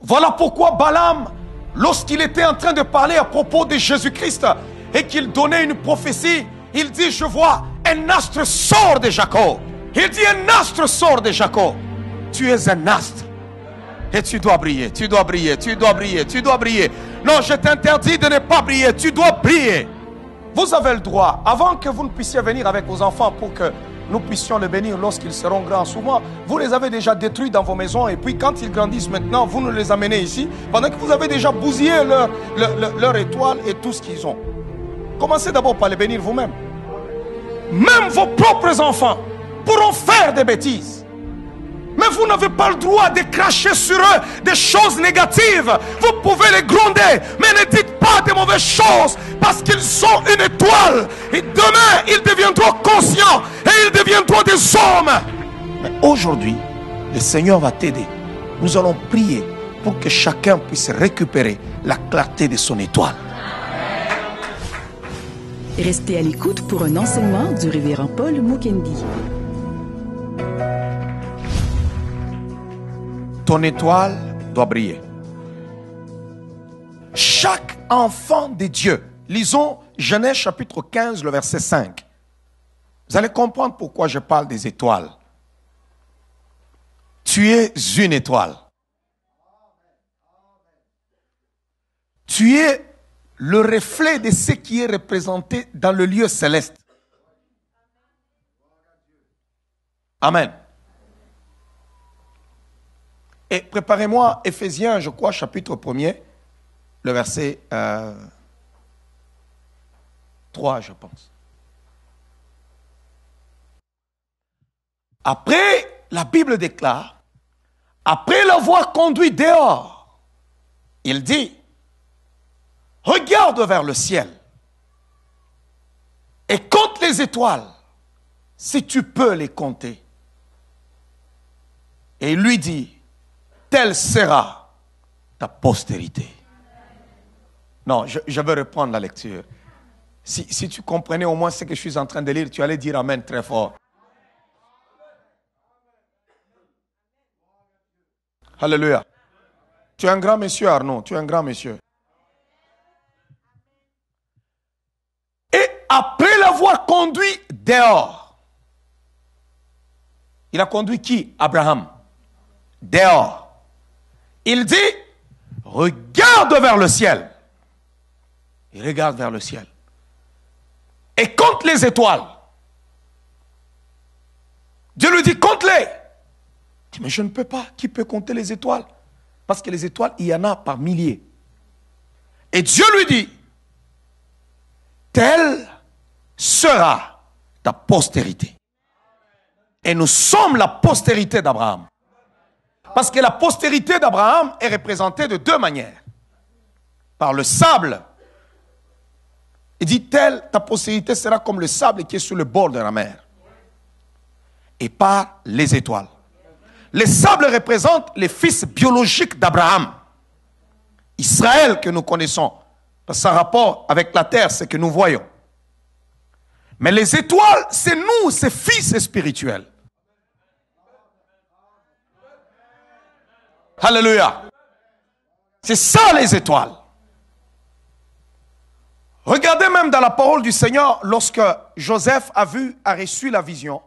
Voilà pourquoi Balaam, lorsqu'il était en train de parler à propos de Jésus-Christ et qu'il donnait une prophétie, il dit, je vois un astre sort de Jacob. Il dit, un astre sort de Jacob. Tu es un astre. Et tu dois briller, tu dois briller, tu dois briller, tu dois briller. Non, je t'interdis de ne pas briller, tu dois briller. Vous avez le droit, avant que vous ne puissiez venir avec vos enfants pour que nous puissions les bénir lorsqu'ils seront grands. Souvent, vous les avez déjà détruits dans vos maisons et puis quand ils grandissent maintenant, vous nous les amenez ici pendant que vous avez déjà bousillé leur étoile et tout ce qu'ils ont. Commencez d'abord par les bénir vous-même. Même vos propres enfants pourront faire des bêtises. Mais vous n'avez pas le droit de cracher sur eux des choses négatives. Vous pouvez les gronder, mais ne dites pas de mauvaises choses parce qu'ils sont une étoile. Et demain, ils deviendront conscients et ils deviendront des hommes. Mais aujourd'hui, le Seigneur va t'aider. Nous allons prier pour que chacun puisse récupérer la clarté de son étoile. Restez à l'écoute pour un enseignement du révérend Paul Mukendi. Ton étoile doit briller. Chaque enfant de Dieu, lisons Genèse chapitre 15, le verset 5. Vous allez comprendre pourquoi je parle des étoiles. Tu es une étoile. Tu es le reflet de ce qui est représenté dans le lieu céleste. Amen. Et préparez-moi Éphésiens, je crois, chapitre 1er, le verset 3, je pense. Après, la Bible déclare, après l'avoir conduit dehors, il dit, regarde vers le ciel et compte les étoiles, si tu peux les compter. Et il lui dit, telle sera ta postérité. Non, je vais reprendre la lecture. Si tu comprenais au moins ce que je suis en train de lire, tu allais dire Amen très fort. Alléluia. Tu es un grand monsieur, Arnaud. Tu es un grand monsieur. Et après l'avoir conduit dehors, il a conduit qui? Abraham. Dehors. Il dit, regarde vers le ciel. Il regarde vers le ciel. Et compte les étoiles. Dieu lui dit, compte-les. Il dit, mais je ne peux pas. Qui peut compter les étoiles? Parce que les étoiles, il y en a par milliers. Et Dieu lui dit, telle sera ta postérité. Et nous sommes la postérité d'Abraham. Parce que la postérité d'Abraham est représentée de deux manières. Par le sable. Il dit, telle ta postérité sera comme le sable qui est sur le bord de la mer. Et par les étoiles. Les sables représentent les fils biologiques d'Abraham. Israël que nous connaissons. Parce que ça a rapport avec la terre, ce que nous voyons. Mais les étoiles, c'est nous, ces fils spirituels. Alléluia. C'est ça les étoiles. Regardez même dans la parole du Seigneur, lorsque Joseph a reçu la vision,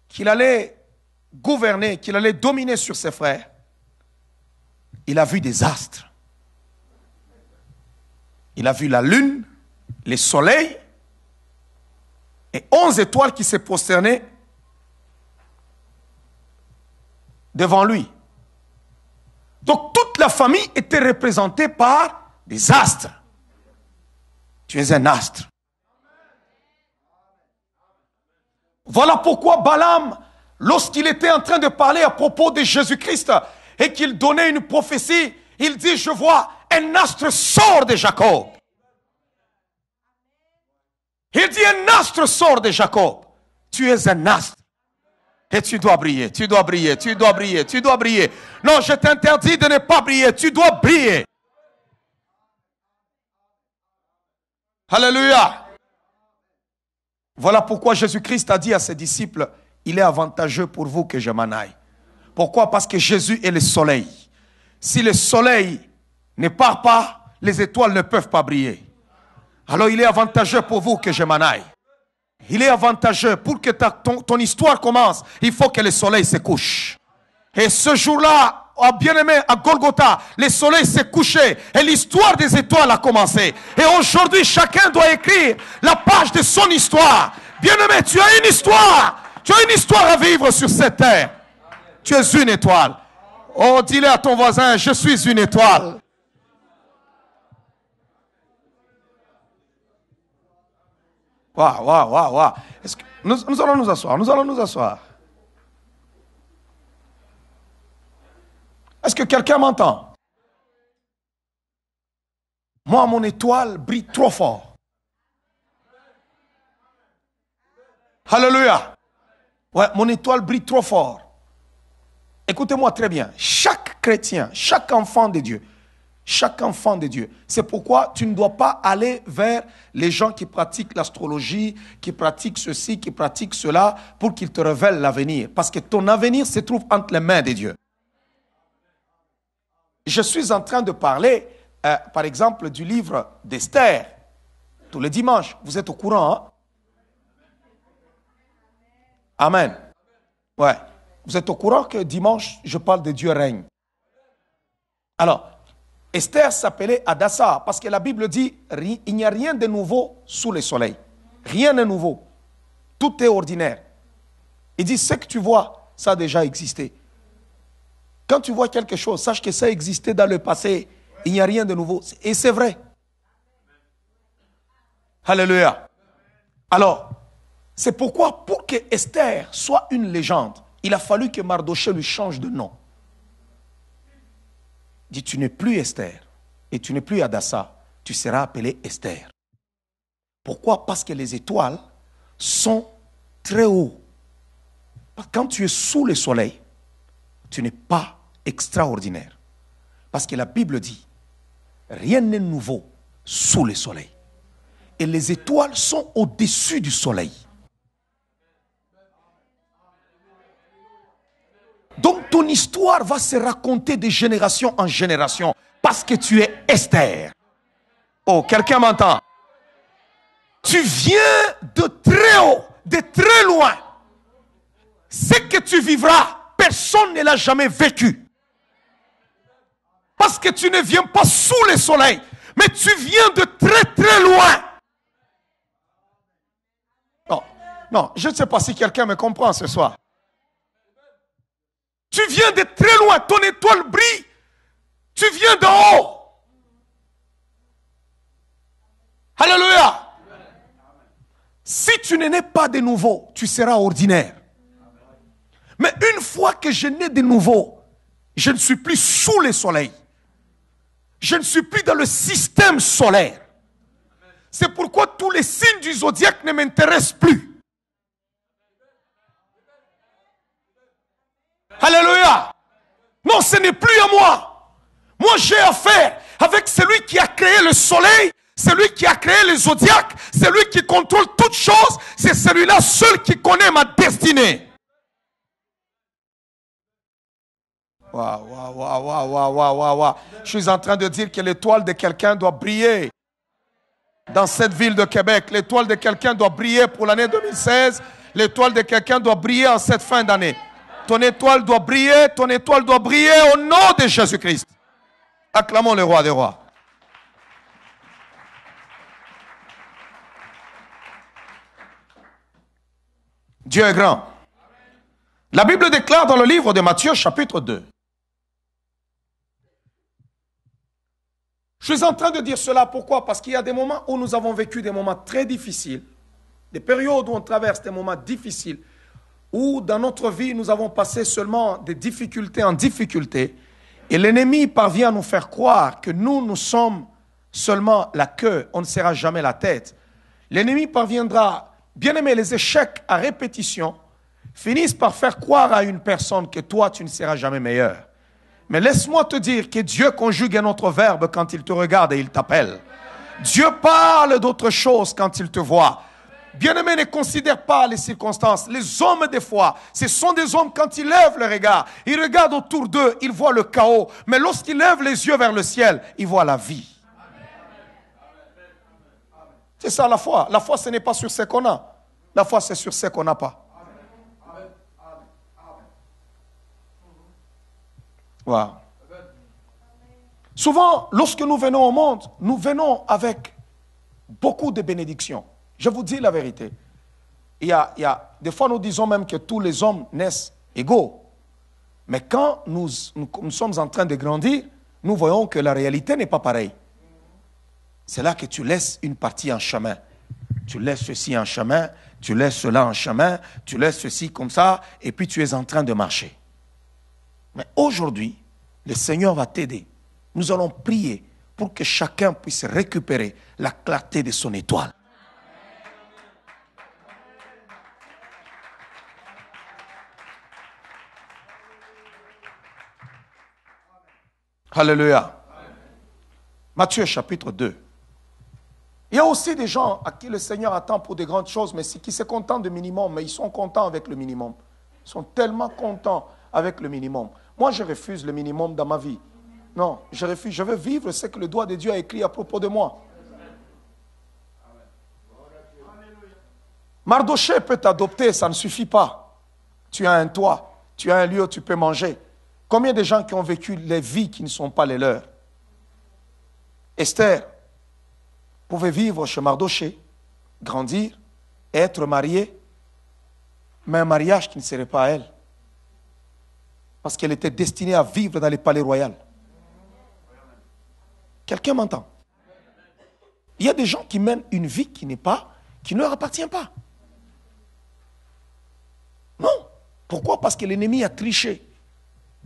qu'il allait gouverner, qu'il allait dominer sur ses frères, il a vu des astres. Il a vu la lune, les soleils, et 11 étoiles qui s'est prosternées devant lui. Donc toute la famille était représentée par des astres. Tu es un astre. Voilà pourquoi Balaam, lorsqu'il était en train de parler à propos de Jésus-Christ et qu'il donnait une prophétie, il dit, je vois un astre sort de Jacob. Il dit, un astre sort de Jacob. Tu es un astre. Et tu dois briller, tu dois briller, tu dois briller, tu dois briller. Non, je t'interdis de ne pas briller, tu dois briller. Alléluia. Voilà pourquoi Jésus-Christ a dit à ses disciples, il est avantageux pour vous que je m'en aille. Pourquoi? Parce que Jésus est le soleil. Si le soleil ne part pas, les étoiles ne peuvent pas briller. Alors il est avantageux pour vous que je m'en aille. Il est avantageux pour que ton histoire commence. Il faut que le soleil se couche. Et ce jour-là, oh bien-aimé, à Golgotha, le soleil s'est couché et l'histoire des étoiles a commencé. Et aujourd'hui, chacun doit écrire la page de son histoire. Bien-aimé, tu as une histoire. Tu as une histoire à vivre sur cette terre. Tu es une étoile. Oh, dis-le à ton voisin, je suis une étoile. Waouh. Est-ce que nous allons nous asseoir. Est-ce que quelqu'un m'entend? Moi, mon étoile brille trop fort. Alléluia. Ouais, mon étoile brille trop fort. Écoutez-moi très bien. Chaque chrétien, chaque enfant de Dieu, c'est pourquoi tu ne dois pas aller vers les gens qui pratiquent l'astrologie, qui pratiquent ceci, qui pratiquent cela, pour qu'ils te révèlent l'avenir. Parce que ton avenir se trouve entre les mains de Dieu. Je suis en train de parler, par exemple, du livre d'Esther. Tous les dimanches, vous êtes au courant, hein? Amen. Ouais. Vous êtes au courant que dimanche, je parle de Dieu règne. Alors, Esther s'appelait Hadassah parce que la Bible dit il n'y a rien de nouveau sous le soleil. Rien de nouveau. Tout est ordinaire. Il dit ce que tu vois, ça a déjà existé. Quand tu vois quelque chose, sache que ça existait dans le passé. Il n'y a rien de nouveau. Et c'est vrai. Alléluia. Alors, c'est pourquoi pour que Esther soit une légende, il a fallu que Mardochée lui change de nom. Il dit, tu n'es plus Esther et tu n'es plus Hadassah, tu seras appelée Esther. Pourquoi? Parce que les étoiles sont très hauts. Quand tu es sous le soleil, tu n'es pas extraordinaire. Parce que la Bible dit, rien n'est nouveau sous le soleil. Et les étoiles sont au-dessus du soleil. Donc ton histoire va se raconter de génération en génération parce que tu es Esther. Oh, quelqu'un m'entend? Tu viens de très haut, de très loin. Ce que tu vivras, personne ne l'a jamais vécu. Parce que tu ne viens pas sous le soleil, mais tu viens de très très loin. Non, je ne sais pas si quelqu'un me comprend ce soir. Tu viens de très loin, ton étoile brille. Tu viens d'en haut. Alléluia. Si tu ne nais pas de nouveau, tu seras ordinaire. Mais une fois que je nais de nouveau, je ne suis plus sous le soleil. Je ne suis plus dans le système solaire. C'est pourquoi tous les signes du zodiaque ne m'intéressent plus. Alléluia. Non, ce n'est plus à moi. Moi, j'ai affaire avec celui qui a créé le soleil, celui qui a créé le zodiaque, celui qui contrôle toutes choses. C'est celui-là seul qui connaît ma destinée. Waouh. Je suis en train de dire que l'étoile de quelqu'un doit briller. Dans cette ville de Québec, l'étoile de quelqu'un doit briller pour l'année 2016. L'étoile de quelqu'un doit briller en cette fin d'année. Ton étoile doit briller au nom de Jésus-Christ. Acclamons le roi des rois. Dieu est grand. La Bible déclare dans le livre de Matthieu, chapitre 2. Je suis en train de dire cela, pourquoi? Parce qu'il y a des moments où nous avons vécu des moments très difficiles, des périodes où on traverse des moments difficiles, où dans notre vie, nous avons passé seulement de difficulté en difficulté, et l'ennemi parvient à nous faire croire que nous sommes seulement la queue, on ne sera jamais la tête. L'ennemi parviendra, bien aimé, les échecs à répétition finissent par faire croire à une personne que toi, tu ne seras jamais meilleur. Mais laisse-moi te dire que Dieu conjugue un autre verbe quand il te regarde et il t'appelle. Dieu parle d'autre chose quand il te voit. Bien-aimés, ne considèrent pas les circonstances. Les hommes, des fois, ce sont des hommes, quand ils lèvent le regard, ils regardent autour d'eux, ils voient le chaos. Mais lorsqu'ils lèvent les yeux vers le ciel, ils voient la vie. C'est ça la foi. La foi, ce n'est pas sur ce qu'on a. La foi, c'est sur ce qu'on n'a pas. Wow. Souvent, lorsque nous venons au monde, nous venons avec beaucoup de bénédictions. Je vous dis la vérité. Des fois, nous disons même que tous les hommes naissent égaux. Mais quand nous sommes en train de grandir, nous voyons que la réalité n'est pas pareille. C'est là que tu laisses une partie en chemin. Tu laisses ceci en chemin, tu laisses cela en chemin, tu laisses ceci comme ça, et puis tu es en train de marcher. Mais aujourd'hui, le Seigneur va t'aider. Nous allons prier pour que chacun puisse récupérer la clarté de son étoile. Alléluia. Matthieu chapitre 2. Il y a aussi des gens à qui le Seigneur attend pour de grandes choses, mais qui se contentent de minimum, mais ils sont contents avec le minimum. Ils sont tellement contents avec le minimum. Moi, je refuse le minimum dans ma vie. Non, je refuse. Je veux vivre ce que le doigt de Dieu a écrit à propos de moi. Mardoché peut t'adopter, ça ne suffit pas. Tu as un toit, tu as un lieu où tu peux manger. Combien de gens qui ont vécu les vies qui ne sont pas les leurs? Esther pouvait vivre chez Mardoché, grandir, être mariée, mais un mariage qui ne serait pas à elle. Parce qu'elle était destinée à vivre dans les palais royaux. Quelqu'un m'entend? Il y a des gens qui mènent une vie qui ne leur appartient pas. Non. Pourquoi? Parce que l'ennemi a triché.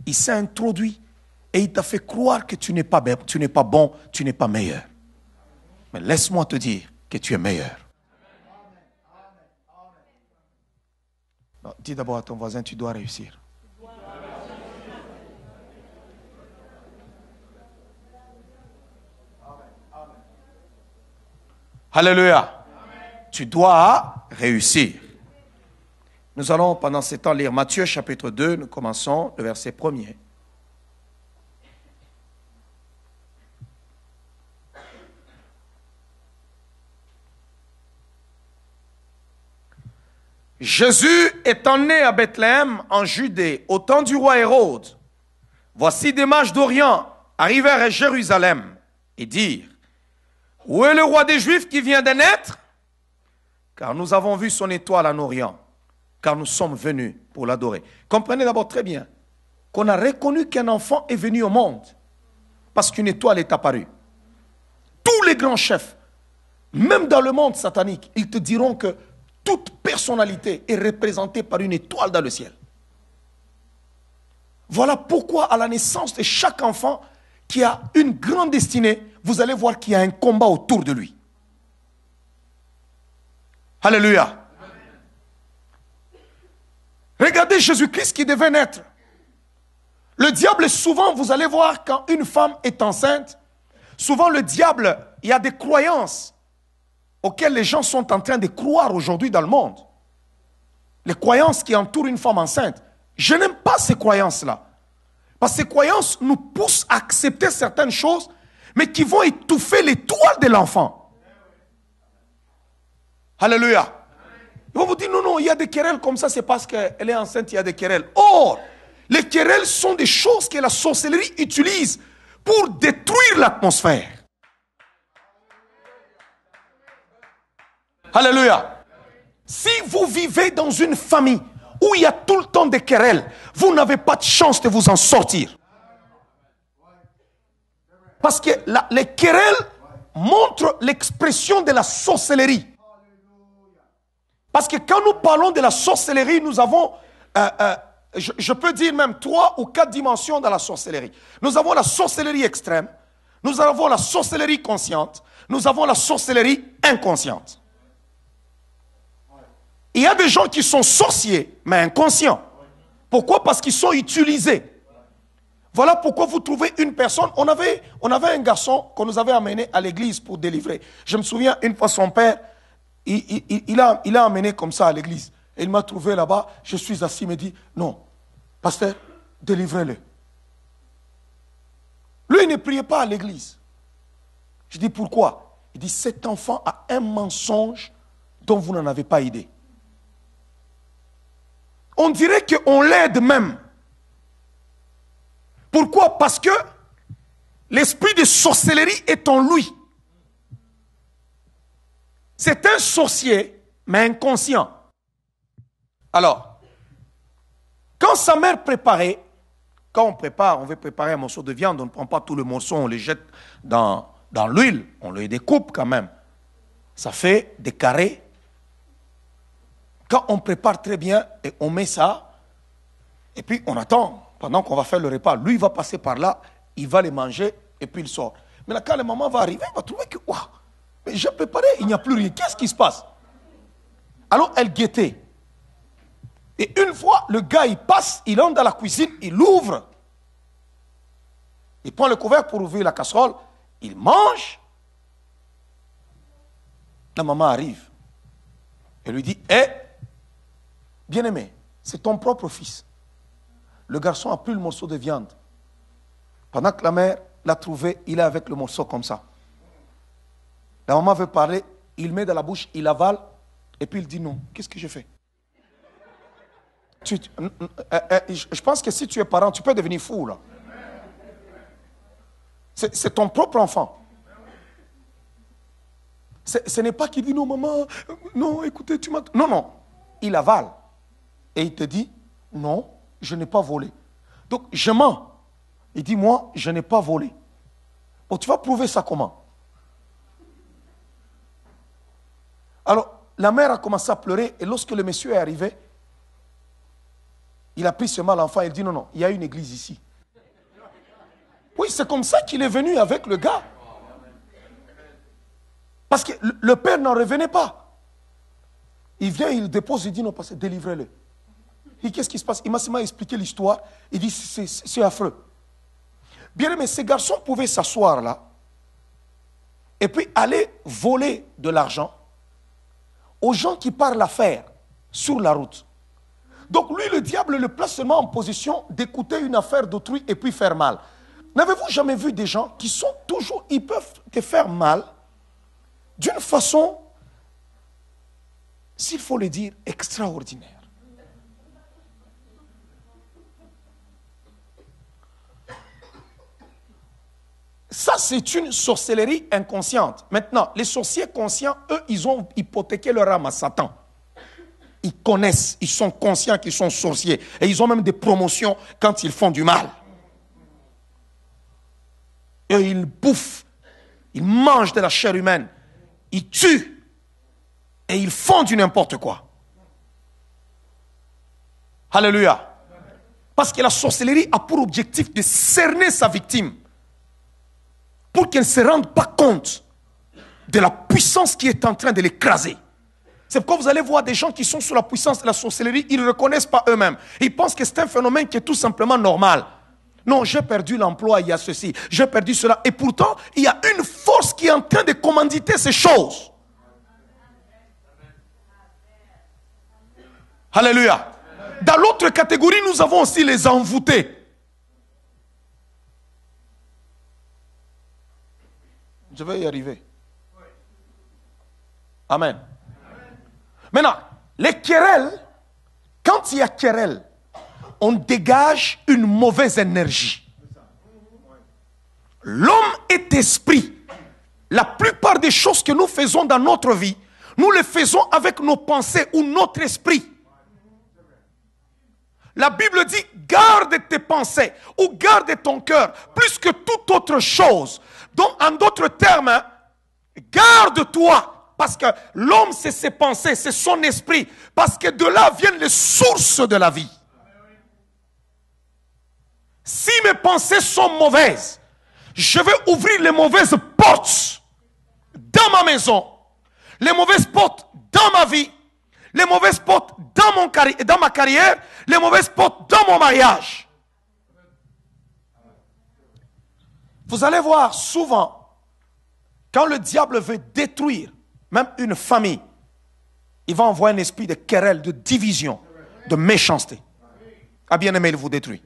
Il s'est introduit et il t'a fait croire que tu n'es pas bon, tu n'es pas meilleur. Mais laisse-moi te dire que tu es meilleur. Non, dis d'abord à ton voisin, tu dois réussir. Alléluia. Amen. Tu dois réussir. Nous allons pendant ce temps lire Matthieu chapitre 2. Nous commençons le verset 1er. Jésus étant né à Bethléem en Judée au temps du roi Hérode, voici des mages d'Orient arrivèrent à Jérusalem et dirent: où est le roi des Juifs qui vient de naître? Car nous avons vu son étoile en Orient, car nous sommes venus pour l'adorer. Comprenez d'abord très bien qu'on a reconnu qu'un enfant est venu au monde parce qu'une étoile est apparue. Tous les grands chefs, même dans le monde satanique, ils te diront que toute personnalité est représentée par une étoile dans le ciel. Voilà pourquoi à la naissance de chaque enfant qui a une grande destinée, vous allez voir qu'il y a un combat autour de lui. Alléluia. Regardez Jésus-Christ qui devait naître. Le diable, souvent, vous allez voir, quand une femme est enceinte, souvent le diable, il y a des croyances auxquelles les gens sont en train de croire aujourd'hui dans le monde. Les croyances qui entourent une femme enceinte. Je n'aime pas ces croyances-là. Parce que ces croyances nous poussent à accepter certaines choses, mais qui vont étouffer l'étoile de l'enfant. Alléluia. Ils vont vous dire, non, il y a des querelles comme ça, c'est parce qu'elle est enceinte, il y a des querelles. Or, les querelles sont des choses que la sorcellerie utilise pour détruire l'atmosphère. Alléluia. Si vous vivez dans une famille où il y a tout le temps des querelles, vous n'avez pas de chance de vous en sortir. Parce que les querelles montrent l'expression de la sorcellerie. Parce que quand nous parlons de la sorcellerie, nous avons, je peux dire même 3 ou 4 dimensions dans la sorcellerie. Nous avons la sorcellerie extrême, nous avons la sorcellerie consciente, nous avons la sorcellerie inconsciente. Il y a des gens qui sont sorciers, mais inconscients. Pourquoi? Parce qu'ils sont utilisés. Voilà pourquoi vous trouvez une personne. On avait un garçon qu'on nous avait amené à l'église pour délivrer. Je me souviens, une fois son père, il a amené comme ça à l'église. Et il m'a trouvé là-bas, je suis assis, il me dit, non, pasteur, délivrez-le. Lui, il ne priait pas à l'église. Je dis, pourquoi? Il dit, cet enfant a un mensonge dont vous n'en avez pas idée. On dirait qu'on l'aide même. Pourquoi? Parce que l'esprit de sorcellerie est en lui. C'est un sorcier, mais inconscient. Alors, quand sa mère préparait, quand on veut préparer un morceau de viande, on ne prend pas tout le morceau, on le jette dans l'huile, on le découpe quand même. Ça fait des carrés. Quand on prépare très bien et on met ça, et puis on attend, pendant qu'on va faire le repas, lui il va passer par là, il va les manger et puis il sort. Mais là, quand la maman va arriver, elle va trouver que, waouh, mais j'ai préparé, il n'y a plus rien. Qu'est-ce qui se passe? Alors elle guettait. Et une fois, le gars, il passe, il entre dans la cuisine, il ouvre. Il prend le couvercle pour ouvrir la casserole, il mange. La maman arrive. Elle lui dit, bien-aimé, c'est ton propre fils. Le garçon a pris le morceau de viande. Pendant que la mère l'a trouvé, il est avec le morceau comme ça. La maman veut parler, il met dans la bouche, il avale, et puis il dit non. Qu'est-ce que j'ai fait? Je pense que si tu es parent, tu peux devenir fou là. C'est ton propre enfant. Ce n'est pas qu'il dit non maman, non écoutez tu m'as... Non, non, il avale. Et il te dit non, je n'ai pas volé. Donc je mens. Il dit moi, je n'ai pas volé. Bon, tu vas prouver ça comment? Alors, la mère a commencé à pleurer et lorsque le monsieur est arrivé, il a pris ce mal enfant et il dit non, non, il y a une église ici. Oui, c'est comme ça qu'il est venu avec le gars. Parce que le père n'en revenait pas. Il vient, il dépose, il dit non, pasteur, délivrez-le. Et qu'est-ce qui se passe? Il m'a expliqué l'histoire. Il dit c'est affreux. Bien aimé, ces garçons pouvaient s'asseoir là et puis aller voler de l'argent aux gens qui parlent l'affaire sur la route. Donc lui, le diable le place seulement en position d'écouter une affaire d'autrui et puis faire mal. N'avez-vous jamais vu des gens qui sont toujours, ils peuvent te faire mal d'une façon, s'il faut le dire, extraordinaire. Ça, c'est une sorcellerie inconsciente. Maintenant, les sorciers conscients, eux, ils ont hypothéqué leur âme à Satan. Ils connaissent, ils sont conscients qu'ils sont sorciers. Et ils ont même des promotions quand ils font du mal. Et ils bouffent, ils mangent de la chair humaine, ils tuent et ils font du n'importe quoi. Alléluia. Parce que la sorcellerie a pour objectif de cerner sa victime pour qu'elle ne se rende pas compte de la puissance qui est en train de l'écraser. C'est pourquoi vous allez voir des gens qui sont sous la puissance de la sorcellerie, ils ne reconnaissent pas eux-mêmes. Ils pensent que c'est un phénomène qui est tout simplement normal. Non, j'ai perdu l'emploi, il y a ceci, j'ai perdu cela. Et pourtant, il y a une force qui est en train de commanditer ces choses. Alléluia. Dans l'autre catégorie, nous avons aussi les envoûtés. Je vais y arriver. Amen. Maintenant, les querelles, quand il y a querelle, on dégage une mauvaise énergie. L'homme est esprit. La plupart des choses que nous faisons dans notre vie, nous les faisons avec nos pensées ou notre esprit. La Bible dit, garde tes pensées ou garde ton cœur plus que toute autre chose. Donc, en d'autres termes, garde-toi. Parce que l'homme, c'est ses pensées, c'est son esprit. Parce que de là viennent les sources de la vie. Si mes pensées sont mauvaises, je vais ouvrir les mauvaises portes dans ma maison, les mauvaises portes dans ma vie, les mauvaises portes dans ma carrière, les mauvaises portes dans mon mariage. Vous allez voir souvent, quand le diable veut détruire même une famille, il va envoyer un esprit de querelle, de division, de méchanceté. Ah bien aimé, il vous détruit.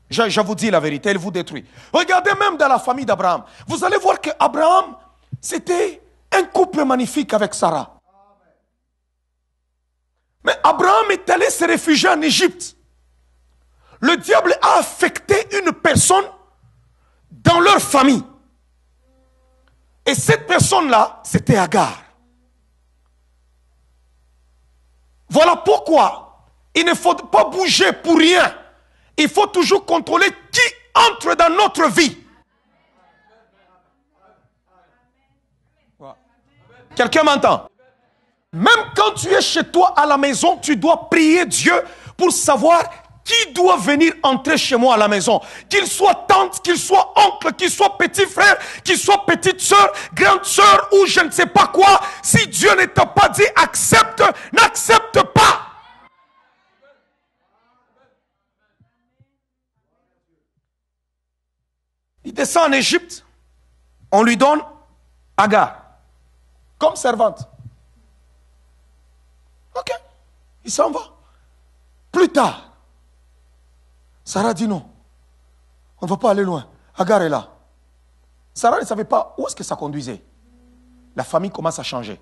Je vous dis la vérité, il vous détruit. Regardez même dans la famille d'Abraham. Vous allez voir qu'Abraham, c'était un couple magnifique avec Sarah. Mais Abraham est allé se réfugier en Égypte. Le diable a affecté une personne dans leur famille. Et cette personne-là, c'était Agar. Voilà pourquoi il ne faut pas bouger pour rien. Il faut toujours contrôler qui entre dans notre vie. Quelqu'un m'entend? Même quand tu es chez toi à la maison, tu dois prier Dieu pour savoir qui doit venir entrer chez moi à la maison. Qu'il soit tante, qu'il soit oncle, qu'il soit petit frère, qu'il soit petite soeur, grande soeur ou je ne sais pas quoi. Si Dieu ne t'a pas dit accepte, n'accepte pas. Il descend en Égypte, on lui donne Agar comme servante. Ok, il s'en va. Plus tard, Sarah dit non, on ne va pas aller loin. Agar est là. Sarah ne savait pas où est-ce que ça conduisait. La famille commence à changer.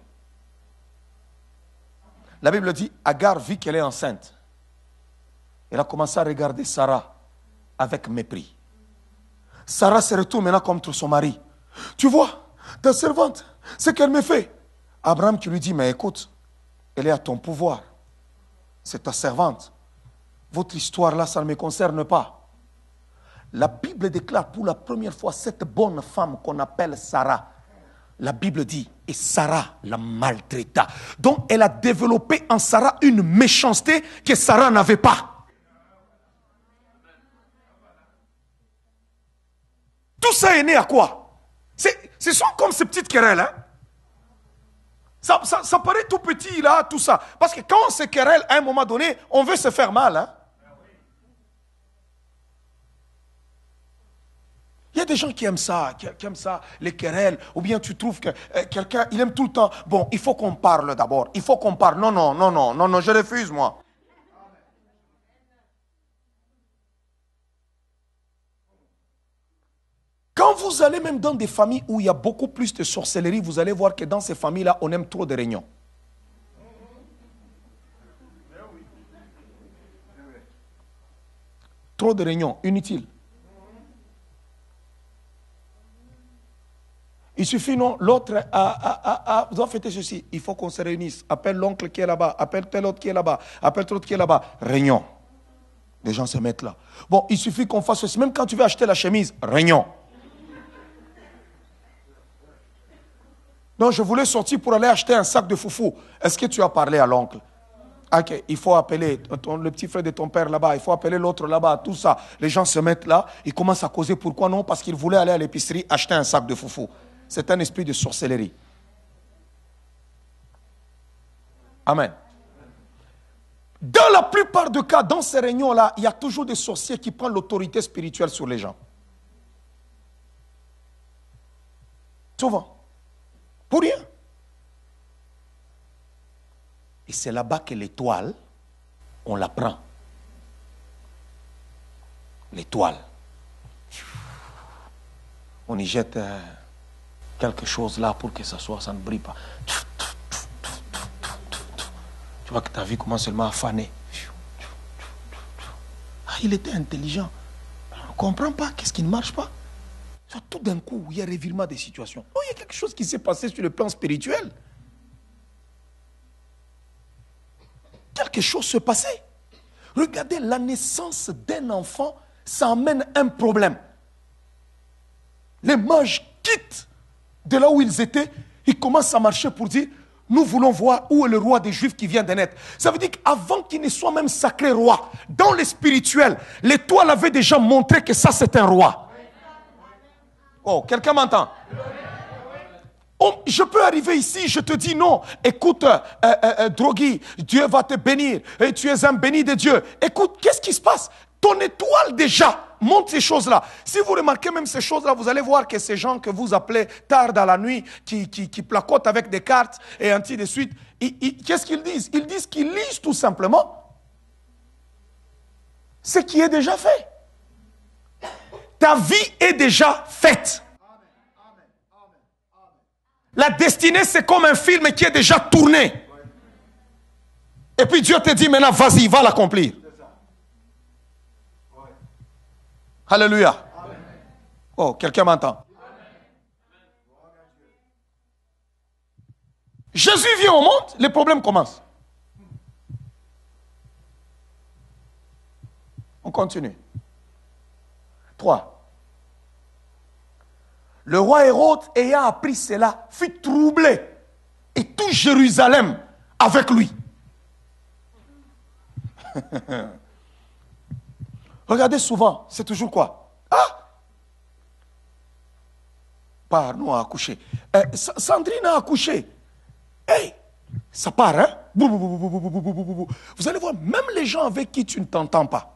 La Bible dit, Agar vit qu'elle est enceinte. Elle a commencé à regarder Sarah avec mépris. Sarah se retourne maintenant contre son mari. Tu vois, ta servante, ce qu'elle me fait. Abraham qui lui dit, mais écoute, elle est à ton pouvoir. C'est ta servante. Votre histoire là, ça ne me concerne pas. La Bible déclare pour la première fois cette bonne femme qu'on appelle Sarah. La Bible dit, et Sarah la maltraita. Donc elle a développé en Sarah une méchanceté que Sarah n'avait pas. Tout ça est né à quoi? Ce sont comme ces petites querelles. Hein? Ça paraît tout petit là, tout ça. Parce que quand on se querelle à un moment donné, on veut se faire mal. Hein? Il y a des gens qui aiment ça, les querelles. Ou bien tu trouves que quelqu'un, il aime tout le temps. Bon, il faut qu'on parle d'abord. Il faut qu'on parle. Non, je refuse moi. Quand vous allez même dans des familles où il y a beaucoup plus de sorcellerie, vous allez voir que dans ces familles-là, on aime trop de réunions. Trop de réunions, inutiles. Il suffit, non, l'autre doit fêter ceci. Il faut qu'on se réunisse. Appelle l'oncle qui est là-bas, appelle tel autre qui est là-bas, appelle tel autre qui est là-bas. Réunion. Les gens se mettent là. Bon, il suffit qu'on fasse ceci. Même quand tu veux acheter la chemise, réunion. Non, je voulais sortir pour aller acheter un sac de foufou. Est-ce que tu as parlé à l'oncle? Ok, il faut appeler le petit frère de ton père là-bas, il faut appeler l'autre là-bas, tout ça. Les gens se mettent là, ils commencent à causer. Pourquoi non? Parce qu'ils voulaient aller à l'épicerie acheter un sac de foufou. C'est un esprit de sorcellerie. Amen. Dans la plupart des cas, dans ces réunions-là, il y a toujours des sorciers qui prennent l'autorité spirituelle sur les gens. Souvent. Pour rien. Et c'est là-bas que l'étoile, on la prend. L'étoile. On y jette quelque chose là pour que ça ne brille pas. Tu vois que ta vie commence seulement à faner. Ah, il était intelligent. On ne comprend pas qu'est-ce qui ne marche pas. Tout d'un coup, il y a un revirement des situations. Oh, il y a quelque chose qui s'est passé sur le plan spirituel. Quelque chose se passait. Regardez, la naissance d'un enfant, ça amène un problème. Les mages quittent de là où ils étaient, ils commencent à marcher pour dire, nous voulons voir où est le roi des Juifs qui vient de naître. Ça veut dire qu'avant qu'il ne soit même sacré roi, dans le spirituel, l'étoile avait déjà montré que ça c'est un roi. Oh, quelqu'un m'entend? Oh, je peux arriver ici, je te dis non. Écoute, Drogui, Dieu va te bénir. Et tu es un béni de Dieu. Écoute, qu'est-ce qui se passe? ton étoile déjà montre ces choses-là. Si vous remarquez même ces choses-là, vous allez voir que ces gens que vous appelez tard dans la nuit, qui placotent avec des cartes et ainsi de suite, qu'est-ce qu'ils disent? Ils disent qu'ils lisent tout simplement ce qui est déjà fait. Ta vie est déjà faite. La destinée, c'est comme un film qui est déjà tourné. Et puis Dieu te dit maintenant, vas-y, va l'accomplir. Alléluia. Oh, quelqu'un m'entend? Jésus vient au monde, les problèmes commencent. On continue. 3. Le roi Hérode, ayant appris cela, fut troublé, et tout Jérusalem avec lui. Regardez souvent, c'est toujours quoi? Ah! Nous a accouché. Sandrine a accouché. Hey! Ça part, hein? Vous allez voir, même les gens avec qui tu ne t'entends pas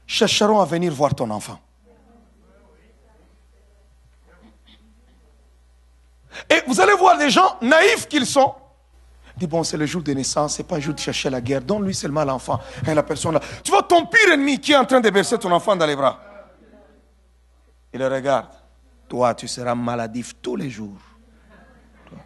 chercheront à venir voir ton enfant. Et vous allez voir des gens naïfs qu'ils sont. Dis bon, c'est le jour de naissance, c'est pas le jour de chercher la guerre. Donne-lui seulement l'enfant. Et la personne là. Tu vois ton pire ennemi qui est en train de bercer ton enfant dans les bras. Il le regarde. Toi, tu seras maladif tous les jours. Toi.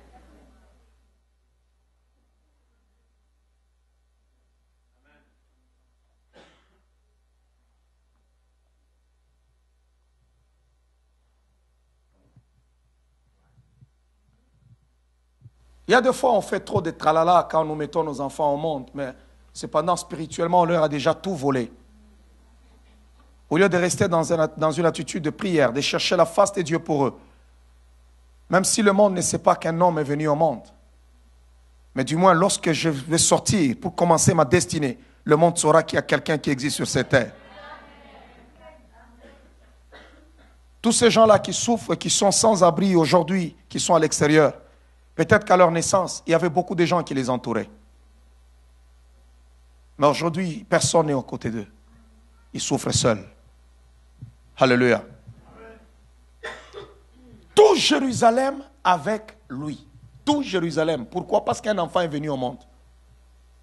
Il y a des fois, on fait trop de tralala quand nous mettons nos enfants au monde, mais cependant, spirituellement, on leur a déjà tout volé. Au lieu de rester dans une attitude de prière, de chercher la face de Dieu pour eux, même si le monde ne sait pas qu'un homme est venu au monde, mais du moins, lorsque je vais sortir pour commencer ma destinée, le monde saura qu'il y a quelqu'un qui existe sur cette terre. Tous ces gens-là qui souffrent et qui sont sans abri aujourd'hui, qui sont à l'extérieur, peut-être qu'à leur naissance, il y avait beaucoup de gens qui les entouraient. Mais aujourd'hui, personne n'est aux côtés d'eux. Ils souffrent seuls. Alléluia. Tout Jérusalem avec lui. Tout Jérusalem. Pourquoi? Parce qu'un enfant est venu au monde.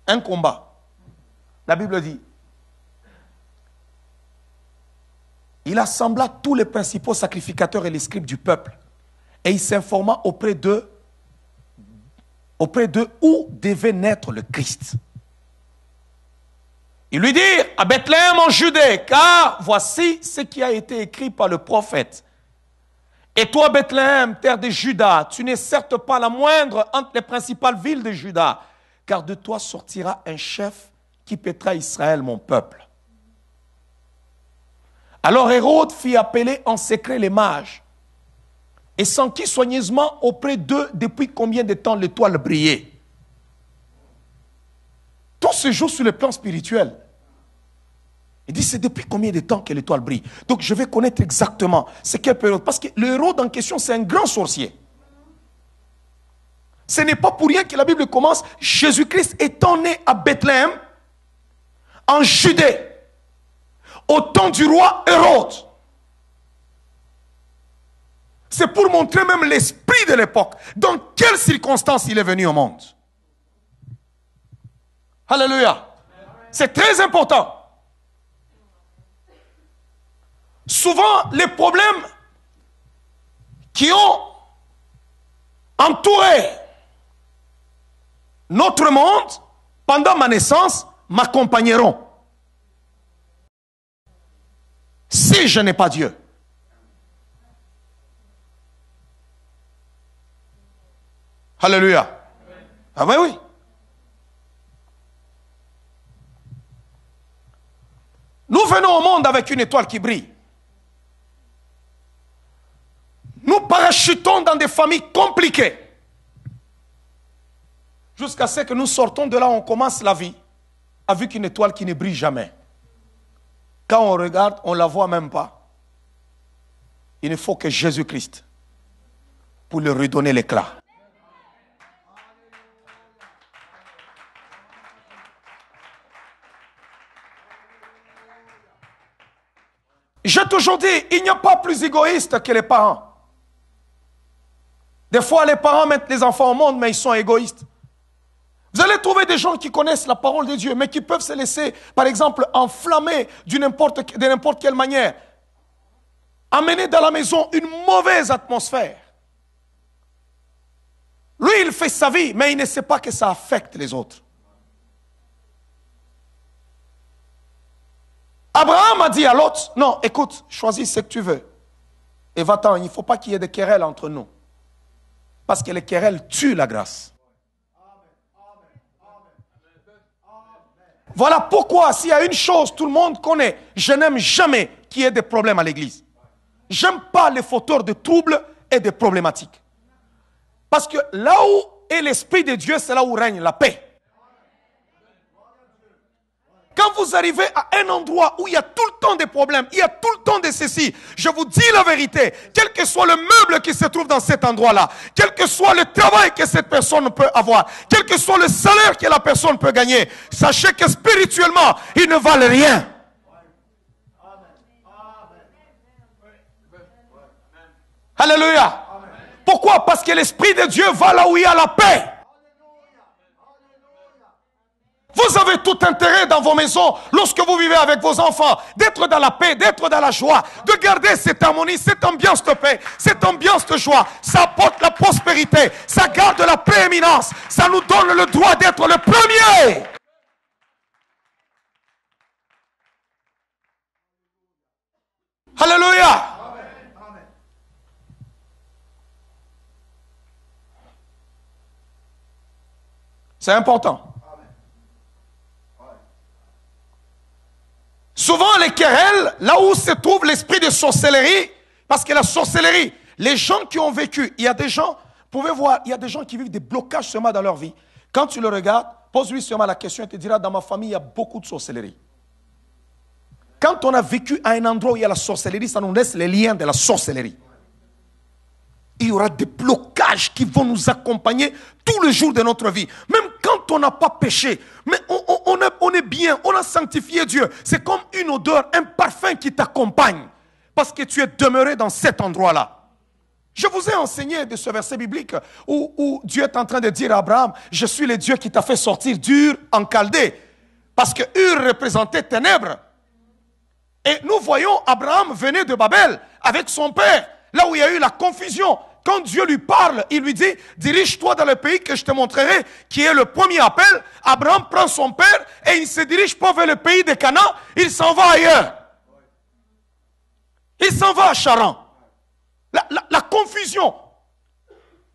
Un combat. La Bible dit, il assembla tous les principaux sacrificateurs et les scribes du peuple. Et il s'informa auprès d'eux où devait naître le Christ. Ils lui dirent, à Bethléem en Judée, car voici ce qui a été écrit par le prophète. Et toi, Bethléem, terre de Juda, tu n'es certes pas la moindre entre les principales villes de Juda, car de toi sortira un chef qui paîtra Israël, mon peuple. Alors Hérode fit appeler en secret les mages et s'enquit soigneusement auprès d'eux depuis combien de temps l'étoile brillait. Tout se joue sur le plan spirituel. Il dit, c'est depuis combien de temps que l'étoile brille? Donc je vais connaître exactement c'est quelle période. Parce que le Hérode en question, c'est un grand sorcier. Ce n'est pas pour rien que la Bible commence, Jésus-Christ étant né à Bethléem, en Judée, au temps du roi Hérode. C'est pour montrer même l'esprit de l'époque. Dans quelles circonstances il est venu au monde. Alléluia. C'est très important. Souvent, les problèmes qui ont entouré notre monde pendant ma naissance m'accompagneront. Si je n'ai pas Dieu. Alléluia. Ah oui, oui. Nous venons au monde avec une étoile qui brille. Nous parachutons dans des familles compliquées. Jusqu'à ce que nous sortons de là, on commence la vie avec une étoile qui ne brille jamais. Quand on regarde, on ne la voit même pas. Il ne faut que Jésus-Christ pour lui redonner l'éclat. J'ai toujours dit, il n'y a pas plus égoïste que les parents. Des fois, les parents mettent les enfants au monde, mais ils sont égoïstes. Vous allez trouver des gens qui connaissent la parole de Dieu, mais qui peuvent se laisser, par exemple, enflammer de n'importe quelle manière. Amener dans la maison une mauvaise atmosphère. Lui, il fait sa vie, mais il ne sait pas que ça affecte les autres. Abraham a dit à Lot, non, écoute, choisis ce que tu veux. Et va-t'en, il ne faut pas qu'il y ait de querelles entre nous. Parce que les querelles tuent la grâce. Voilà pourquoi, s'il y a une chose tout le monde connaît, je n'aime jamais qu'il y ait des problèmes à l'église. J'aime pas les fauteurs de troubles et de problématiques. Parce que là où est l'Esprit de Dieu, c'est là où règne la paix. Quand vous arrivez à un endroit où il y a tout le temps des problèmes, il y a tout le temps des ceci, je vous dis la vérité, quel que soit le meuble qui se trouve dans cet endroit-là, quel que soit le travail que cette personne peut avoir, quel que soit le salaire que la personne peut gagner, sachez que spirituellement, ils ne valent rien. Alléluia. Pourquoi? Parce que l'Esprit de Dieu va là où il y a la paix. Vous avez tout intérêt dans vos maisons, lorsque vous vivez avec vos enfants, d'être dans la paix, d'être dans la joie, de garder cette harmonie, cette ambiance de paix, cette ambiance de joie. Ça apporte la prospérité, ça garde la prééminence, ça nous donne le droit d'être le premier. Alléluia. C'est important. Souvent les querelles, là où se trouve l'esprit de sorcellerie, parce que la sorcellerie, les gens qui ont vécu, il y a des gens, vous pouvez voir, il y a des gens qui vivent des blocages seulement dans leur vie. Quand tu le regardes, pose-lui seulement la question et te dira, dans ma famille, il y a beaucoup de sorcellerie. Quand on a vécu à un endroit où il y a la sorcellerie, ça nous laisse les liens de la sorcellerie. Il y aura des blocages qui vont nous accompagner tous les jours de notre vie. Même quand on n'a pas péché, mais on est bien, on a sanctifié Dieu. C'est comme une odeur, un parfum qui t'accompagne. Parce que tu es demeuré dans cet endroit-là. Je vous ai enseigné de ce verset biblique où Dieu est en train de dire à Abraham, je suis le Dieu qui t'a fait sortir d'Ur en Chaldée. Parce que Ur représentait ténèbres. Et nous voyons Abraham venir de Babel avec son père. Là où il y a eu la confusion, quand Dieu lui parle, il lui dit, dirige-toi dans le pays que je te montrerai, qui est le premier appel. Abraham prend son père et il ne se dirige pas vers le pays de Canaan, il s'en va ailleurs. Il s'en va à Charan. La confusion,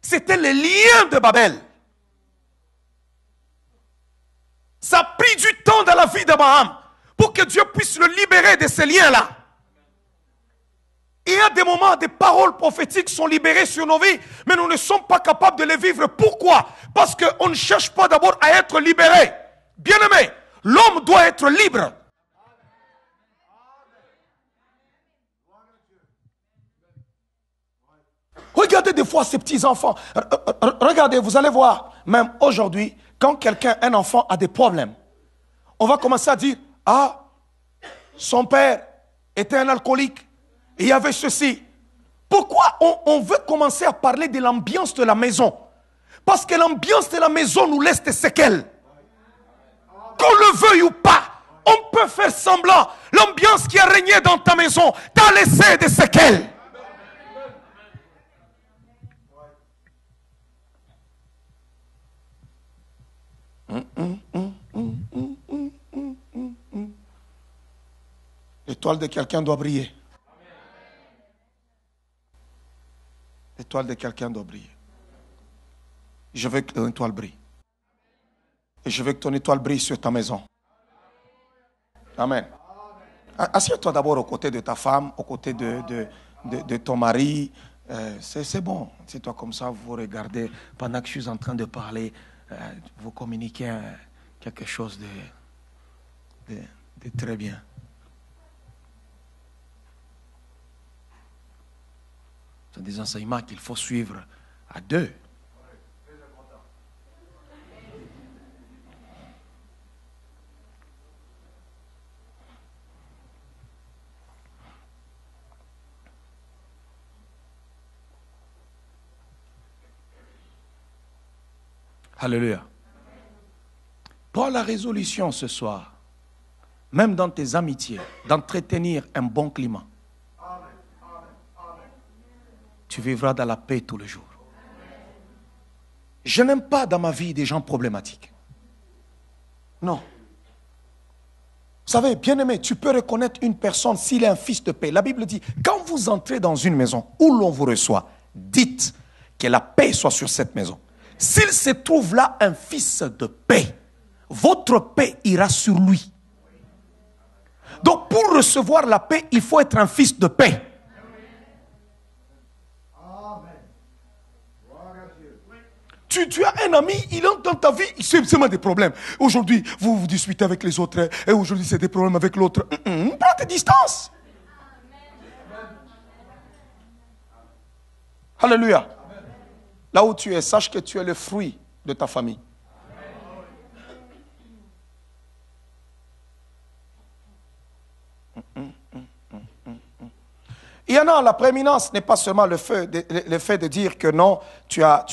c'était les liens de Babel. Ça a pris du temps dans la vie d'Abraham pour que Dieu puisse le libérer de ces liens-là. Il y a des moments, des paroles prophétiques sont libérées sur nos vies, mais nous ne sommes pas capables de les vivre. Pourquoi? Parce qu'on ne cherche pas d'abord à être libéré. Bien-aimé, l'homme doit être libre. Regardez des fois ces petits-enfants. Regardez, vous allez voir, même aujourd'hui, quand quelqu'un, un enfant, a des problèmes, on va commencer à dire, ah, son père était un alcoolique. Il y avait ceci. Pourquoi on veut commencer à parler de l'ambiance de la maison? Parce que l'ambiance de la maison nous laisse des séquelles. Qu'on le veuille ou pas, on peut faire semblant. L'ambiance qui a régné dans ta maison t'a laissé des séquelles. L'étoile de quelqu'un doit briller. L'étoile de quelqu'un doit briller. Je veux que ton étoile brille. Et je veux que ton étoile brille sur ta maison. Amen. Assieds-toi d'abord aux côtés de ta femme, aux côtés de ton mari. C'est bon. C'est toi comme ça, vous regardez pendant que je suis en train de parler, vous communiquez quelque chose de très bien. Ce sont des enseignements qu'il faut suivre à deux. Alléluia. Prends la résolution ce soir, même dans tes amitiés, d'entretenir un bon climat. Tu vivras dans la paix tous les jours. Je n'aime pas dans ma vie des gens problématiques. Non. Vous savez, bien-aimé, tu peux reconnaître une personne s'il est un fils de paix. La Bible dit, quand vous entrez dans une maison où l'on vous reçoit, dites que la paix soit sur cette maison. S'il se trouve là un fils de paix, votre paix ira sur lui. Donc pour recevoir la paix, il faut être un fils de paix. Tu as un ami, il entre dans ta vie, c'est seulement des problèmes. Aujourd'hui, vous discutez avec les autres, et aujourd'hui, c'est des problèmes avec l'autre. Prends tes distances. Alléluia. Là où tu es, sache que tu es le fruit de ta famille. Il y en a, la prééminence n'est pas seulement le fait de dire que non, tu as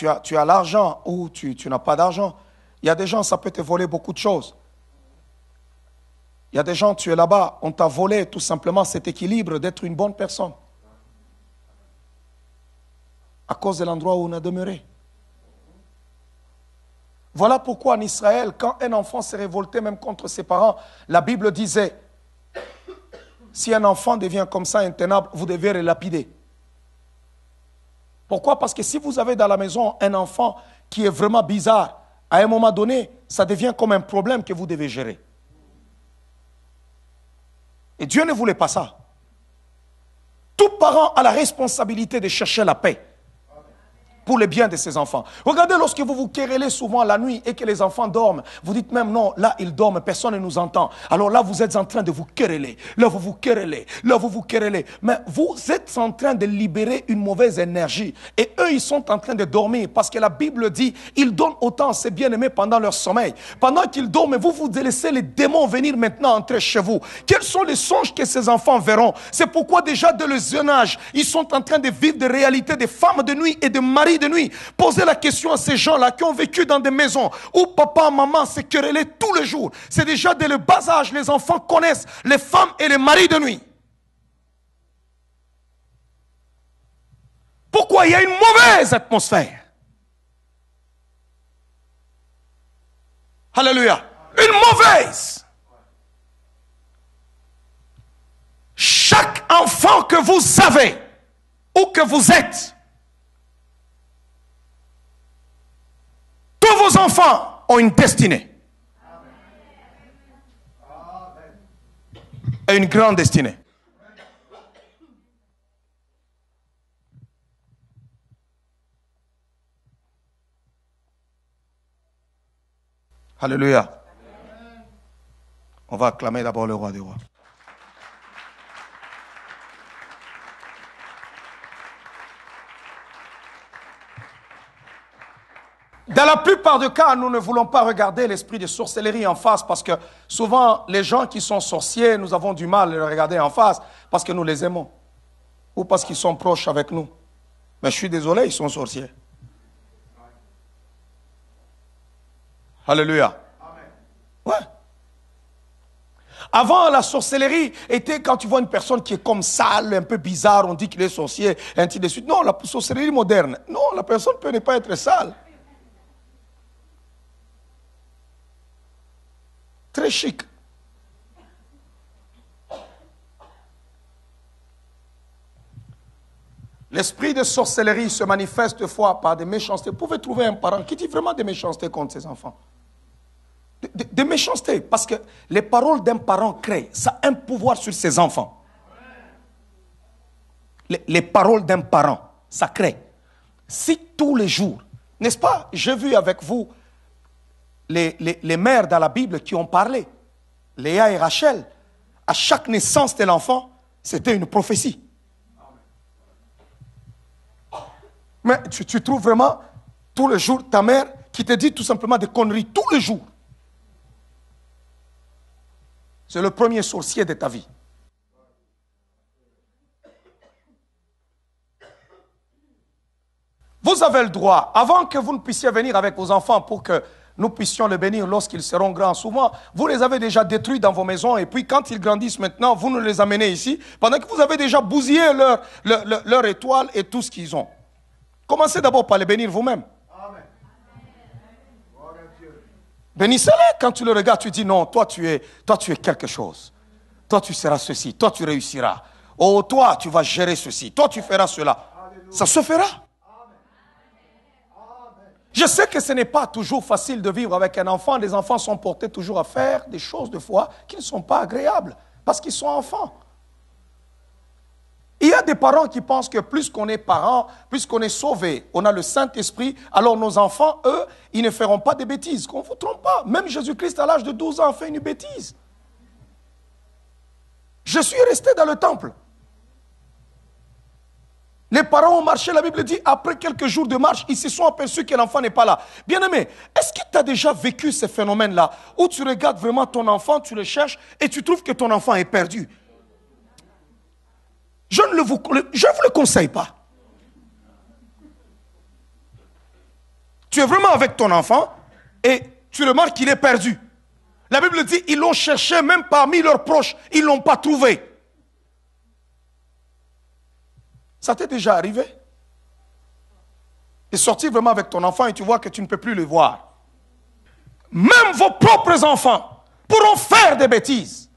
l'argent ou tu n'as pas d'argent. Il y a des gens, ça peut te voler beaucoup de choses. Il y a des gens, tu es là-bas, on t'a volé tout simplement cet équilibre d'être une bonne personne. À cause de l'endroit où on a demeuré. Voilà pourquoi en Israël, quand un enfant s'est révolté même contre ses parents, la Bible disait, si un enfant devient comme ça intenable, vous devez le lapider. Pourquoi? Parce que si vous avez dans la maison un enfant qui est vraiment bizarre, à un moment donné, ça devient comme un problème que vous devez gérer. Et Dieu ne voulait pas ça. Tout parent a la responsabilité de chercher la paix pour le bien de ses enfants. Regardez, lorsque vous vous querellez souvent la nuit et que les enfants dorment, vous dites même non, là ils dorment, personne ne nous entend. Alors là vous êtes en train de vous quereller, là vous vous querellez, là vous vous querellez. Mais vous êtes en train de libérer une mauvaise énergie. Et eux ils sont en train de dormir parce que la Bible dit, ils donnent autant à ses bien-aimés pendant leur sommeil. Pendant qu'ils dorment, vous laissez les démons venir maintenant entrer chez vous. Quels sont les songes que ces enfants verront? C'est pourquoi déjà de leur jeune âge, ils sont en train de vivre des réalités de femmes de nuit et de maris de nuit. Posez la question à ces gens-là qui ont vécu dans des maisons où papa, maman se querellaient tous les jours. C'est déjà dès le bas âge, les enfants connaissent les femmes et les maris de nuit. Pourquoi? Il y a une mauvaise atmosphère. Alléluia. Une mauvaise. Chaque enfant que vous avez ou que vous êtes, tous vos enfants ont une destinée. Et une grande destinée. Alléluia. On va acclamer d'abord le roi des rois. Dans la plupart des cas, nous ne voulons pas regarder l'esprit de sorcellerie en face parce que souvent, les gens qui sont sorciers, nous avons du mal à les regarder en face parce que nous les aimons ou parce qu'ils sont proches avec nous. Mais je suis désolé, ils sont sorciers. Alléluia. Ouais. Avant, la sorcellerie était quand tu vois une personne qui est comme sale, un peu bizarre, on dit qu'il est sorcier, et ainsi de suite. Non, la sorcellerie moderne. Non, la personne peut ne pas être sale. Très chic. L'esprit de sorcellerie se manifeste des fois par des méchancetés. Vous pouvez trouver un parent qui dit vraiment des méchancetés contre ses enfants. Des méchancetés, parce que les paroles d'un parent créent, ça a un pouvoir sur ses enfants. Les paroles d'un parent, ça crée. Si tous les jours, n'est-ce pas, j'ai vu avec vous les mères dans la Bible qui ont parlé, Léa et Rachel, à chaque naissance de l'enfant, c'était une prophétie. Mais tu trouves vraiment tous les jours ta mère qui te dit tout simplement des conneries, tous les jours. C'est le premier sorcier de ta vie. Vous avez le droit, avant que vous ne puissiez venir avec vos enfants pour que nous puissions les bénir lorsqu'ils seront grands. Souvent, vous les avez déjà détruits dans vos maisons et puis quand ils grandissent maintenant, vous nous les amenez ici pendant que vous avez déjà bousillé leur étoile et tout ce qu'ils ont. Commencez d'abord par les bénir vous-même. Bénissez-les. Quand tu le regardes, tu dis non, toi tu es quelque chose. Toi tu seras ceci, toi tu réussiras. Oh, toi tu vas gérer ceci, toi tu feras cela. Ça se fera. Je sais que ce n'est pas toujours facile de vivre avec un enfant. Les enfants sont portés toujours à faire des choses de foi qui ne sont pas agréables parce qu'ils sont enfants. Il y a des parents qui pensent que plus qu'on est parents, plus qu'on est sauvés, on a le Saint-Esprit, alors nos enfants, eux, ils ne feront pas de bêtises. Qu'on ne vous trompe pas. Même Jésus-Christ, à l'âge de 12 ans, a fait une bêtise. Je suis resté dans le temple. Les parents ont marché, la Bible dit, après quelques jours de marche, ils se sont aperçus que l'enfant n'est pas là. Bien-aimé, est-ce que tu as déjà vécu ce phénomène-là, où tu regardes vraiment ton enfant, tu le cherches, et tu trouves que ton enfant est perdu? Je ne vous le conseille pas. Tu es vraiment avec ton enfant, et tu remarques qu'il est perdu. La Bible dit, ils l'ont cherché même parmi leurs proches, ils ne l'ont pas trouvé. Ça t'est déjà arrivé? De sortir vraiment avec ton enfant et tu vois que tu ne peux plus le voir. Même vos propres enfants pourront faire des bêtises.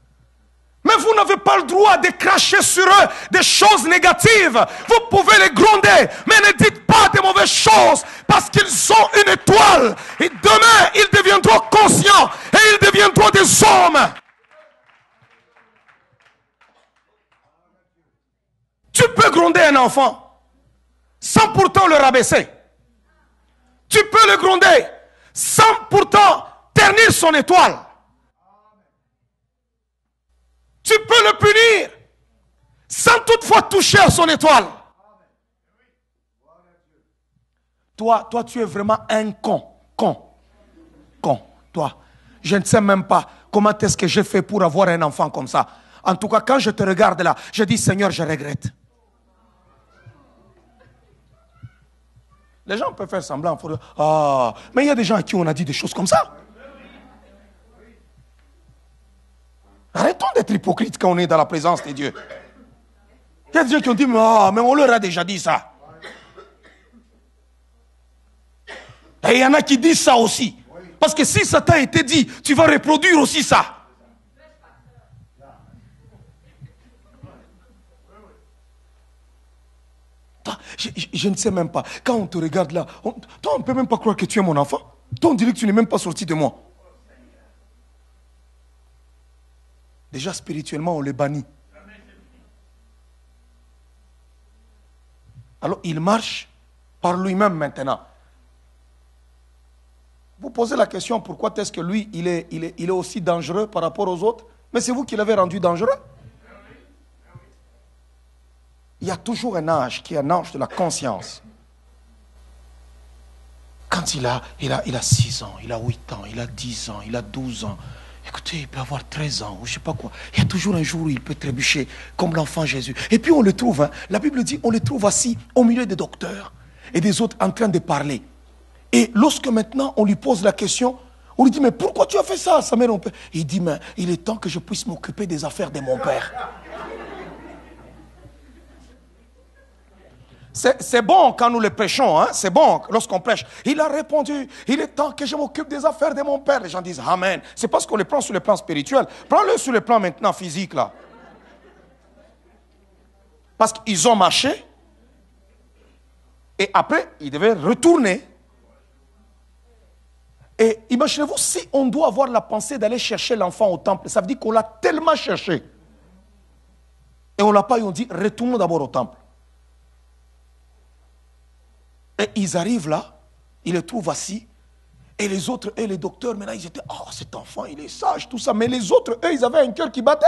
Mais vous n'avez pas le droit de cracher sur eux des choses négatives. Vous pouvez les gronder, mais ne dites pas de mauvaises choses parce qu'ils ont une étoile. Et demain, ils deviendront conscients et ils deviendront des hommes. Tu peux gronder un enfant sans pourtant le rabaisser. Tu peux le gronder sans pourtant ternir son étoile. Tu peux le punir sans toutefois toucher à son étoile. Toi, tu es vraiment un con. Toi, je ne sais même pas comment est-ce que j'ai fait pour avoir un enfant comme ça. En tout cas, quand je te regarde là, je dis, Seigneur, je regrette. Les gens peuvent faire semblant. Mais il y a des gens à qui on a dit des choses comme ça. Arrêtons d'être hypocrites quand on est dans la présence de Dieu. Il y a des gens qui ont dit, mais on leur a déjà dit ça. Et il y en a qui disent ça aussi. Parce que si ça t'a été dit, tu vas reproduire aussi ça. Je ne sais même pas. Quand on te regarde là, toi, on ne peut même pas croire que tu es mon enfant. Toi, on dirait que tu n'es même pas sorti de moi. Déjà, spirituellement, on les bannit. Alors, il marche par lui-même maintenant. Vous posez la question, pourquoi est-ce que lui, il est aussi dangereux par rapport aux autres? Mais c'est vous qui l'avez rendu dangereux. Il y a toujours un âge qui est un âge de la conscience. Quand il a 6 ans, il a 8 ans, il a 10 ans, il a 12 ans. Écoutez, il peut avoir 13 ans ou je ne sais pas quoi. Il y a toujours un jour où il peut trébucher comme l'enfant Jésus. Et puis on le trouve, la Bible dit, on le trouve assis au milieu des docteurs et des autres en train de parler. Et lorsque maintenant on lui pose la question, on lui dit, mais pourquoi tu as fait ça, sa mère, mon père? Il dit, mais il est temps que je puisse m'occuper des affaires de mon père. C'est bon quand nous le prêchons, c'est bon lorsqu'on prêche. Il a répondu, il est temps que je m'occupe des affaires de mon père. Les gens disent Amen. C'est parce qu'on le prend sur le plan spirituel. Prends-le sur le plan maintenant physique là. Parce qu'ils ont marché et après ils devaient retourner. Et imaginez-vous si on doit avoir la pensée d'aller chercher l'enfant au temple. Ça veut dire qu'on l'a tellement cherché. Et on ne l'a pas eu, on dit retournons d'abord au temple. Et ils arrivent là, ils le trouvent assis, et les autres, et les docteurs, maintenant ils étaient, cet enfant, il est sage, tout ça. Mais les autres, eux, ils avaient un cœur qui battait.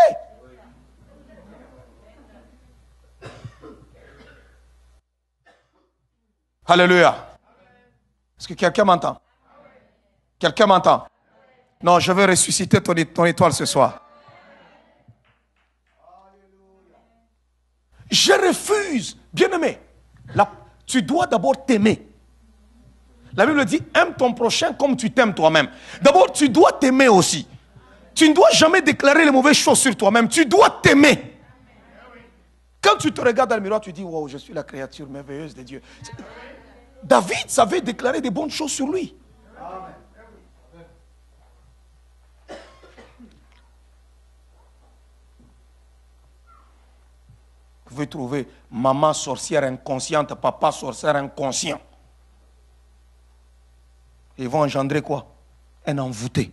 Alléluia. Est-ce que quelqu'un m'entend? Quelqu'un m'entend? Non, je vais ressusciter ton étoile ce soir. Je refuse, bien-aimé, tu dois d'abord t'aimer. La Bible dit, aime ton prochain comme tu t'aimes toi-même. D'abord, tu dois t'aimer aussi. Tu ne dois jamais déclarer les mauvaises choses sur toi-même. Tu dois t'aimer. Quand tu te regardes dans le miroir, tu dis, wow, je suis la créature merveilleuse de Dieu. David savait déclarer des bonnes choses sur lui. Vous pouvez trouver maman sorcière inconsciente, papa sorcière inconscient. Ils vont engendrer quoi? Un envoûté.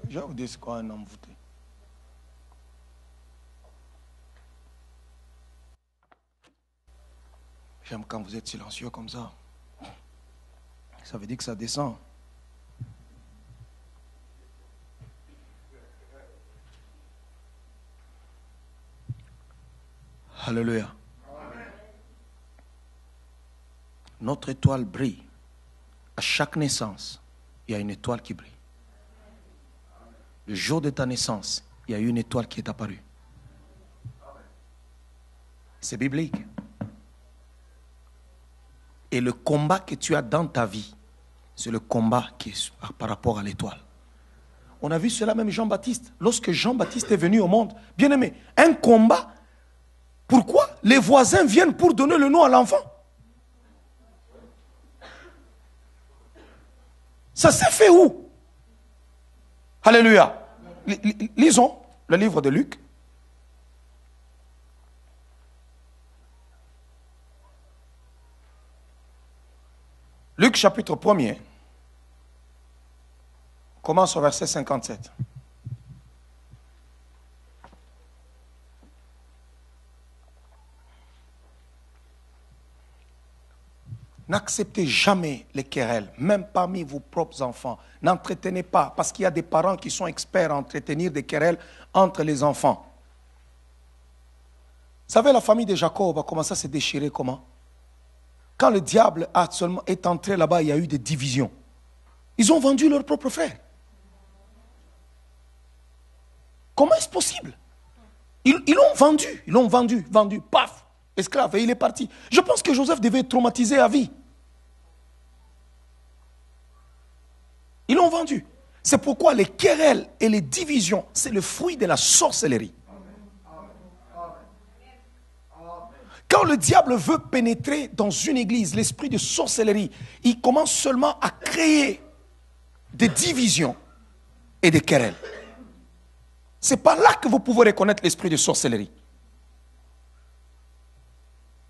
Je vais vous dire c'est quoi un envoûté. J'aime quand vous êtes silencieux comme ça. Ça veut dire que ça descend. Alléluia. Notre étoile brille. À chaque naissance, il y a une étoile qui brille. Le jour de ta naissance, il y a une étoile qui est apparue. C'est biblique. Et le combat que tu as dans ta vie, c'est le combat qui est par rapport à l'étoile. On a vu cela même Jean-Baptiste. Lorsque Jean-Baptiste est venu au monde, bien aimé, un combat. Pourquoi les voisins viennent pour donner le nom à l'enfant? Ça s'est fait où? Alléluia. Lisons le livre de Luc. Luc chapitre 1er. Commence au verset 57. N'acceptez jamais les querelles, même parmi vos propres enfants. N'entretenez pas, parce qu'il y a des parents qui sont experts à entretenir des querelles entre les enfants. Vous savez, la famille de Jacob a commencé à se déchirer comment? Quand le diable est entré là-bas, il y a eu des divisions. Ils ont vendu leur propre frère. Comment est-ce possible? Ils l'ont vendu, paf, esclave, et il est parti. Je pense que Joseph devait être traumatisé à vie. Ils l'ont vendu. C'est pourquoi les querelles et les divisions, c'est le fruit de la sorcellerie. Quand le diable veut pénétrer dans une église, l'esprit de sorcellerie, il commence seulement à créer des divisions et des querelles. C'est par là que vous pouvez reconnaître l'esprit de sorcellerie.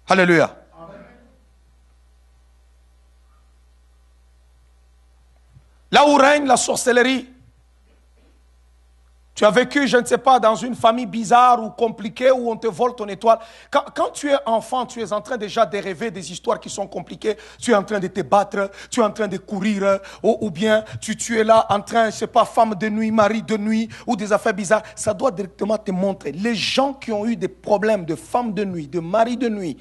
Alléluia. Là où règne la sorcellerie, tu as vécu, je ne sais pas, dans une famille bizarre ou compliquée où on te vole ton étoile. Quand tu es enfant, tu es en train déjà de rêver des histoires qui sont compliquées. Tu es en train de te battre, tu es en train de courir, ou bien tu es là en train, je ne sais pas, femme de nuit, mari de nuit, ou des affaires bizarres. Ça doit directement te montrer. Les gens qui ont eu des problèmes de femme de nuit, de mari de nuit,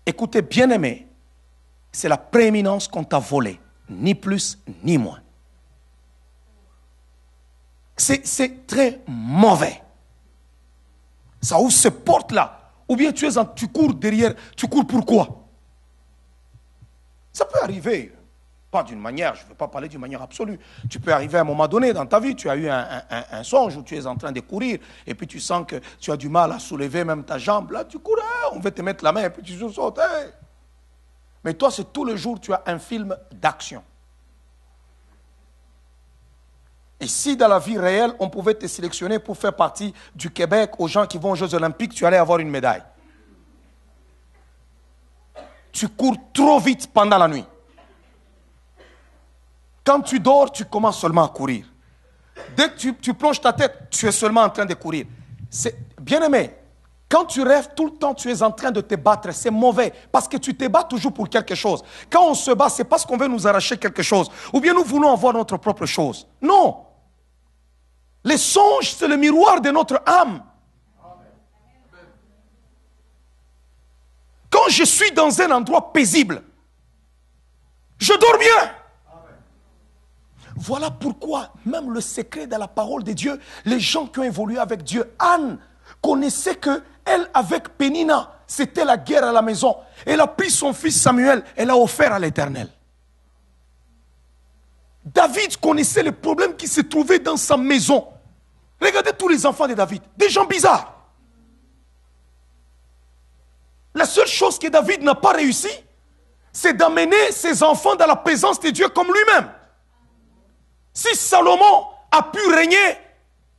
écoutez, bien-aimés, c'est la prééminence qu'on t'a volée. Ni plus, ni moins. C'est très mauvais. Ça ouvre ces portes-là. Ou bien tu cours derrière. Tu cours pourquoi? Ça peut arriver. Pas d'une manière, je ne veux pas parler d'une manière absolue. Tu peux arriver à un moment donné dans ta vie, tu as eu un songe où tu es en train de courir et puis tu sens que tu as du mal à soulever même ta jambe. Là, tu cours, on veut te mettre la main et puis tu sautes. Mais toi, c'est tout le jour, tu as un film d'action. Et si dans la vie réelle, on pouvait te sélectionner pour faire partie du Québec aux gens qui vont aux Jeux Olympiques, tu allais avoir une médaille. Tu cours trop vite pendant la nuit. Quand tu dors, tu commences seulement à courir. Dès que tu plonges ta tête, tu es seulement en train de courir. Bien aimé, quand tu rêves tout le temps, tu es en train de te battre. C'est mauvais parce que tu te bats toujours pour quelque chose. Quand on se bat, c'est parce qu'on veut nous arracher quelque chose. Ou bien nous voulons avoir notre propre chose. Non. Les songes, c'est le miroir de notre âme. Quand je suis dans un endroit paisible, je dors bien. Voilà pourquoi, même le secret de la parole de Dieu, les gens qui ont évolué avec Dieu, Anne, connaissait que elle, avec Pénina, c'était la guerre à la maison. Elle a pris son fils Samuel, elle l'a offert à l'Éternel. David connaissait les problèmes qui se trouvaient dans sa maison. Regardez tous les enfants de David, des gens bizarres. La seule chose que David n'a pas réussi, c'est d'amener ses enfants dans la présence de Dieu comme lui-même. Si Salomon a pu régner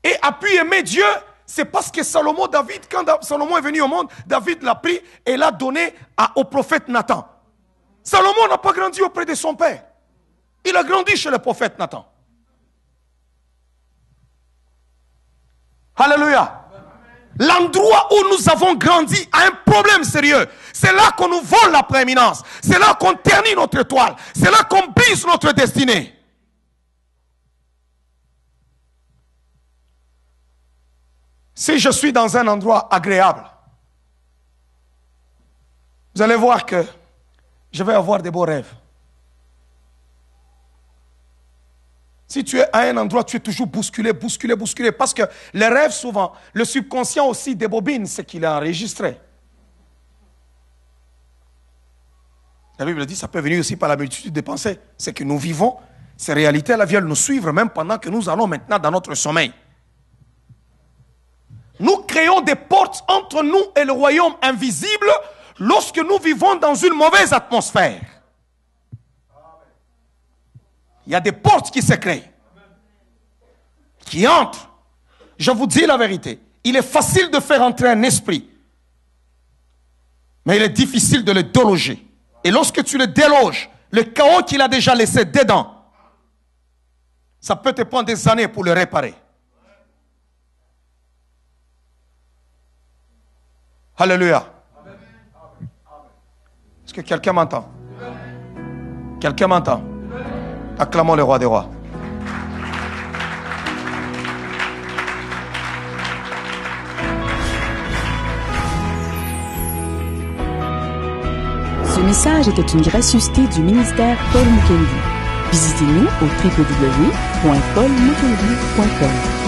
et a pu aimer Dieu, c'est parce que David, quand Salomon est venu au monde, David l'a pris et l'a donné au prophète Nathan. Salomon n'a pas grandi auprès de son père. Il a grandi chez le prophète Nathan. Alléluia. L'endroit où nous avons grandi a un problème sérieux. C'est là qu'on nous vole la prééminence. C'est là qu'on ternit notre étoile. C'est là qu'on brise notre destinée. Si je suis dans un endroit agréable, vous allez voir que je vais avoir des beaux rêves. Si tu es à un endroit, tu es toujours bousculé, bousculé, bousculé. Parce que les rêves, souvent, le subconscient aussi débobine ce qu'il a enregistré. La Bible dit, ça peut venir aussi par la multitude des pensées. C'est que nous vivons, ces réalités, elles viennent nous suivre même pendant que nous allons maintenant dans notre sommeil. Nous créons des portes entre nous et le royaume invisible lorsque nous vivons dans une mauvaise atmosphère. Il y a des portes qui se créent, qui entrent. Je vous dis la vérité. Il est facile de faire entrer un esprit, mais il est difficile de le déloger. Et lorsque tu le déloges, le chaos qu'il a déjà laissé dedans, ça peut te prendre des années pour le réparer. Alléluia. Est-ce que quelqu'un m'entend? Quelqu'un m'entend? Acclamons le roi des rois. Ce message était une gracieuseté du ministère Paul Mukendi. Visitez-nous au www.paulmukendi.com.